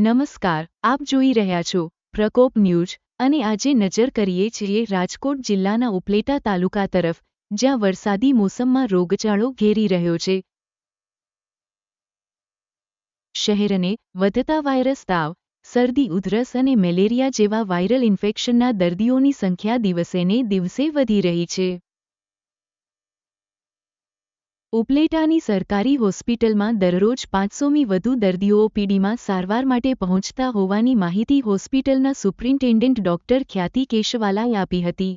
નમસ્કાર, આપ જોઈ રહ્યા છો પ્રકોપ ન્યૂઝ અને આજે નજર કરીએ છીએ રાજકોટ જિલ્લાના ઉપલેટા તાલુકા તરફ, જ્યાં વરસાદી મોસમમાં રોગચાળો ઘેરી રહ્યો છે. શહેરને વધતા વાયરસ તાવ, શરદી ઉધરસ અને મેલેરિયા જેવા વાયરલ ઇન્ફેક્શનના દર્દીઓની સંખ્યા દિવસેને દિવસે વધી રહી છે. ઉપલેટાની સરકારી હોસ્પિટલમાં દરરોજ 500મી વધુ દર્દીઓ ઓપીડીમાં સારવાર માટે પહોંચતા હોવાની માહિતી હોસ્પિટલના સુપ્રિન્ટેન્ડન્ટ ડોક્ટર ખ્યાતિ કેશવાલાએ આપી હતી.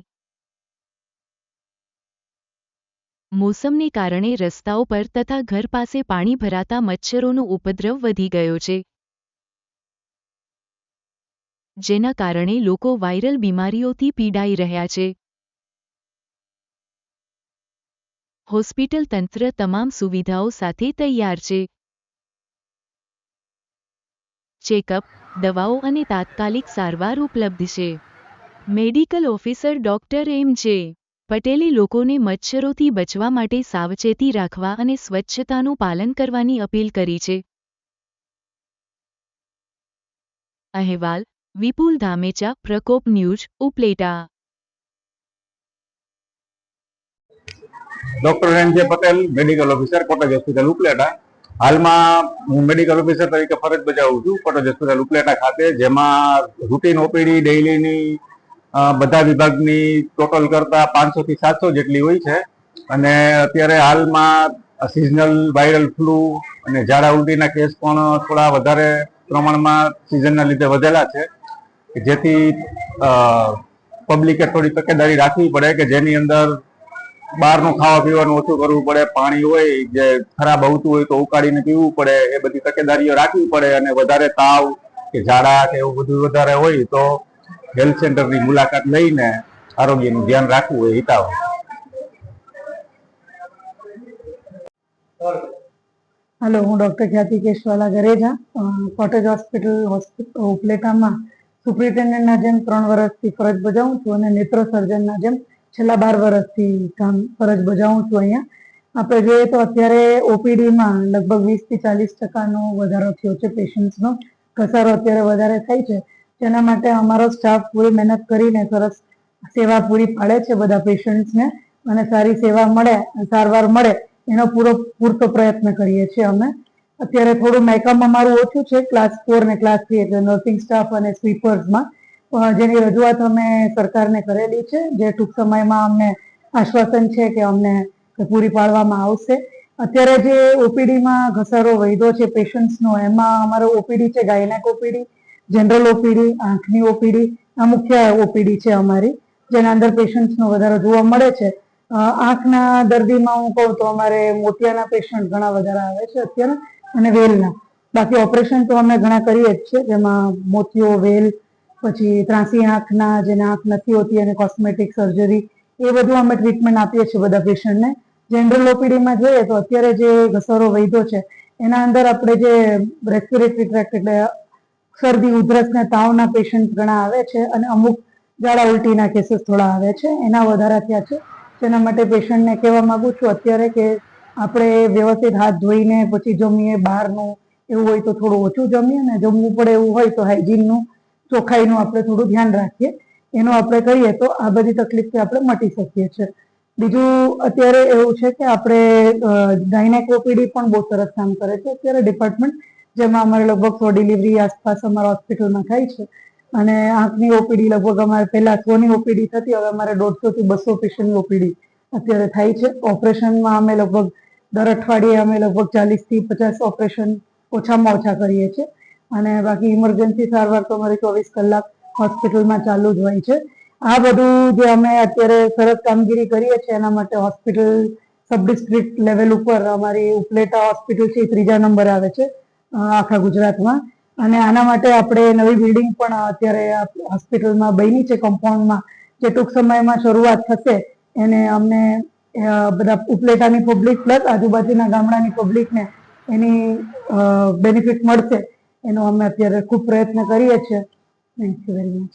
મોસમને કારણે રસ્તાઓ પર તથા ઘર પાસે પાણી ભરાતા મચ્છરોનો ઉપદ્રવ વધી ગયો છે, જેના કારણે લોકો વાયરલ બીમારીઓથી પીડાઈ રહ્યા છે. હોસ્પિટલ તંત્ર તમામ સુવિધાઓ સાથે તૈયાર છે. ચેકઅપ, દવાઓ અને તાત્કાલિક સારવાર ઉપલબ્ધ છે. Medical officer doctor M J. પટેલે લોકોને મચ્છરોથી બચવા માટે સાવચેતી રાખવા અને સ્વચ્છતાનું પાલન કરવાની અપીલ કરી છે. અહેવાલ Vipul Dhamecha, Prakop news, Upleta. Doctor M J. Patel, medical officer, cottage hospital Upleta. હાલમાં હું મેડિકલ ઓફિસર તરીકે ફરજ બજાવું છું કોટેજ હોસ્પિટલ ઉપલેટા ખાતે, જેમાં રૂટીન ઓપીડી ડેઇલીની બધા વિભાગની ટોટલ કરતા 500 થી 700 જેટલી હોય છે. અને અત્યારે હાલમાં સિઝનલ વાયરલ ફ્લૂ અને ઝાડા ઉલટીના કેસ પણ થોડા વધારે પ્રમાણમાં સિઝનના લીધે વધેલા છે, જેથી પબ્લિકે થોડી તકેદારી રાખવી પડે કે જેની અંદર બહારનું ખાવા પીવાનું ઓછું કરવું પડે, પાણી હોય જે ખરાબ આવતું હોય તો ઉકાળીને પીવું પડે, એ બધી તકેદારીઓ રાખવી પડે. અને વધારે તાવ કે ઝાડા કે એવું બધું વધારે હોય તો હેલ્થ સેન્ટરની મુલાકાત લઈને આરોગ્યનું ધ્યાન રાખવું હોય હિતાવ. હેલો, હું ડોક્ટર ખ્યાતિ કેશવાલા ગરેજા, કોટેજ હોસ્પિટલ ઉપલેટામાં સુપ્રિન્ટેન્ડન્ટના જેમ 3 વર્ષથી ફરજ બજાવું છું અને નેત્ર સર્જનના જેમ છેલ્લા 12 વર્ષથી ફરજ બજાવું છું. અહીંયા આપણે જોઈએ તો અત્યારે ઓપીડીમાં લગભગ 20 થી 40% વધારો થયો છે. પેશન્ટ્સનો ઘસારો અત્યારે વધારે થાય છે, જેના માટે અમારો સ્ટાફ પૂરી મહેનત કરીને સરસ સેવા પૂરી પાડે છે બધા પેશન્ટ્સને, અને સારી સેવા મળે, સારવાર મળે એનો પૂરતો પ્રયત્ન કરીએ છીએ અમે. અત્યારે થોડું મેકઅપ અમારું ઓછું છે, ક્લાસ 4 ને ક્લાસ 3 એટલે નર્સિંગ સ્ટાફ અને સ્વીપર્સમાં, જેની રજૂઆત અમે સરકારને કરેલી છે, જે ટૂંક સમયમાં અમને આશ્વાસન છે કે અમને પૂરી પાડવામાં આવશે. અત્યારે જે ઓપીડીમાં ઘસારો વધ્યો છે પેશન્ટ્સનો, એમાં અમારો ઓપીડી છે ગાયનેક ઓપીડી, જનરલ ઓપીડી, આંખની ઓપીડી, આ મુખ્ય ઓપીડી છે અમારી, જેના અંદર પેશન્ટ્સનો વધારો જોવા મળે છે. આંખના દર્દીમાં હું કહું તો અમારે મોતિયાના પેશન્ટ ઘણા વધારે આવે છે અત્યારે, અને વેલના. બાકી ઓપરેશન તો અમે ઘણા કરીએ જ છે, જેમાં મોતિયો, વેલ, પછી ત્રાંસી આંખના જેને આંખ નથી હોતી અને કોસ્મેટિક સર્જરી, એ બધું અમે ટ્રીટમેન્ટ આપીએ છીએ બધા પેશન્ટને. જનરલ ઓપીડીમાં જોઈએ તો અત્યારે જે ઘસારો વધ્યો છે એના અંદર આપણે જે રેસ્પિરેટરી ટ્રેક્ટ એટલે શરદી ઉધરસ ને તાવના પેશન્ટ ઘણા આવે છે, અને અમુક ઝાડા ઉલટીના કેસીસ થોડા આવે છે, એના વધારા થયા છે. જેના માટે પેશન્ટને કહેવા માંગુ છું અત્યારે કે આપણે વ્યવસ્થિત હાથ ધોઈને પછી જમીએ, બહારનું એવું હોય તો થોડું ઓછું જમીએ, ને જમવું પડે એવું હોય તો હાઇજીનનું, ચોખ્ખાઈનું આપણે થોડું ધ્યાન રાખીએ. એનો આપણે કરીએ તો આ બધી તકલીફથી આપણે મટી શકીએ છીએ. બીજું અત્યારે એવું છે કે આપણે ગાયનેક ઓપીડી પણ બહુ સરસ કામ કરે છે અત્યારે ડિપાર્ટમેન્ટ, જેમાં અમારે લગભગ 100 ડિલિવરી આસપાસ અમારા હોસ્પિટલમાં થાય છે. અને આંખની ઓપીડી લગભગ અમારે પહેલા 100ની ઓપીડી થતી, હવે અમારે 150 થી 200 પેશન્ટની ઓપીડી અત્યારે થાય છે. ઓપરેશનમાં અમે લગભગ દર અઠવાડિયે અમે લગભગ 40 થી 50 ઓપરેશન ઓછામાં ઓછા કરીએ છીએ. અને બાકી ઇમરજન્સી સારવાર તો અમારી 24 કલાક હોસ્પિટલમાં ચાલુ જ હોય છે. આ બધું જે અમે અત્યારે સરસ કામગીરી કરીએ છીએ એના માટે હોસ્પિટલ સબ ડિસ્ટ્રિક્ટ લેવલ ઉપર અમારી ઉપલેટા હોસ્પિટલ છે, 3જા નંબર આવે છે આખા ગુજરાતમાં. અને આના માટે આપણે નવી બિલ્ડિંગ પણ અત્યારે હોસ્પિટલમાં બની છે કમ્પાઉન્ડમાં, જે ટૂંક સમયમાં શરૂઆત થશે. એને અમને બધા ઉપલેટાની પબ્લિક પ્લસ આજુબાજુના ગામડાની પબ્લિકને એની બેનિફિટ મળશે, એનો અમે અત્યારે ખૂબ પ્રયત્ન કરીએ છીએ. Thank you very much.